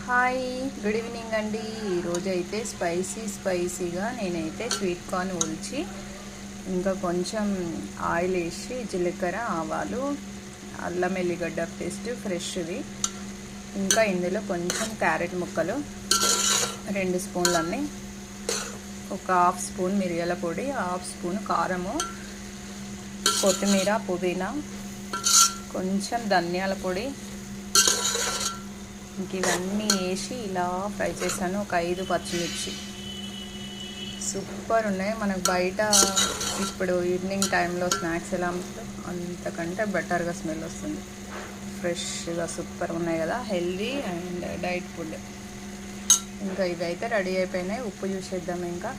Hi, good evening అండి. ఈరోజైతే స్పైసీగా నేనైతే స్వీట్ కార్న్ ఒలిచి ఇంకా కొంచెం ఆయిల్ వేసి జీలకర్ర ఆవాలు అల్లం ఎల్లిగడ్డ పేస్ట్ ఫ్రెష్ది, ఇంకా ఇందులో కొంచెం క్యారెట్ ముక్కలు 2 స్పూన్లన్నీ, ఒక హాఫ్ స్పూన్ మిరియాల పొడి, హాఫ్ స్పూన్ కారము, కొత్తిమీర పుదీనా, కొంచెం ధనియాల పొడి, ఇంక ఇవన్నీ వేసి ఇలా ఫ్రై చేశాను. ఒక 5 పచ్చిమిర్చి. సూపర్ ఉన్నాయి. మనకు బయట ఇప్పుడు ఈవినింగ్ టైంలో స్నాక్స్ ఎలా అంతకంటే బెటర్గా స్మెల్ వస్తుంది. ఫ్రెష్గా సూపర్ ఉన్నాయి కదా, హెల్దీ అండ్ డైట్ ఫుడ్. ఇంకా ఇవైతే రెడీ అయిపోయినాయి. ఉప్పు చూసేద్దాం, ఇంకా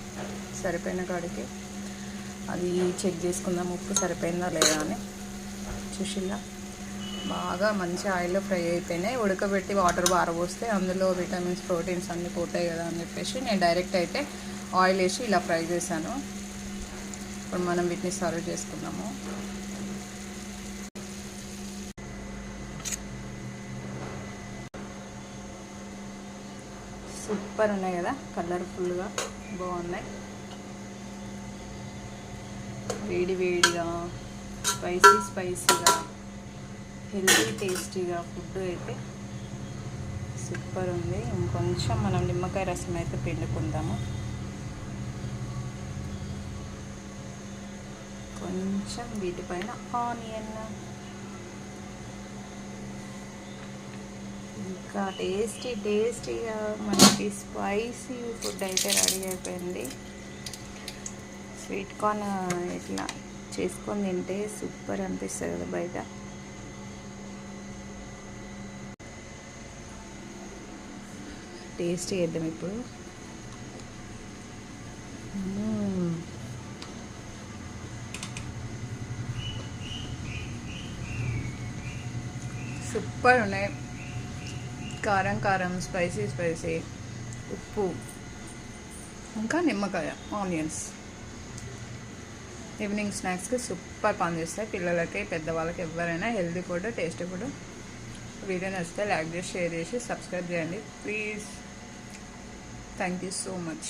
సరిపోయిన కాడికి అది చెక్ చేసుకుందాం ఉప్పు సరిపోయిందా లేదా అని. చూసిల్లా, బాగా మంచి ఆయిల్లో ఫ్రై అయిపోయినాయి. ఉడకబెట్టి వాటర్ బారబోస్తే అందులో విటమిన్స్ ప్రోటీన్స్ అన్నీ పోతాయి కదా అని చెప్పేసి నేను డైరెక్ట్ అయితే ఆయిల్ వేసి ఇలా ఫ్రై చేశాను. ఇప్పుడు మనం వీటిని సర్వ్ చేసుకుందాము. సూపర్ ఉన్నాయి కదా, కలర్ఫుల్గా బాగున్నాయి. వేడిగా స్పైసీగా హెల్తీ టేస్టీగా ఫుడ్ అయితే సూపర్ ఉంది. ఇంకొంచెం మనం నిమ్మకాయ రసం అయితే పిండుకుందాము. కొంచెం వీటిపైన ఆనియన్, ఇంకా టేస్టీగా మనకి స్పైసీ ఫుడ్ అయితే రెడీ అయిపోయింది. స్వీట్ కార్న్ ఇట్లా చేసుకొని తింటే సూపర్ అనిపిస్తుంది కదా బయట. టేస్ట్ చేద్దాం ఇప్పుడు. సూపర్ ఉన్నాయి. కారం స్పైసీ, ఉప్పు, ఇంకా నిమ్మకాయ, ఆనియన్స్. ఈవినింగ్ స్నాక్స్కి సూపర్ పనిచేస్తాయి. పిల్లలకి పెద్దవాళ్ళకి ఎవరైనా healthy food, tasty food. Video నచ్చితే లైక్ చేసి, షేర్ చేసి, సబ్స్క్రైబ్ చేయండి please. Thank you so much.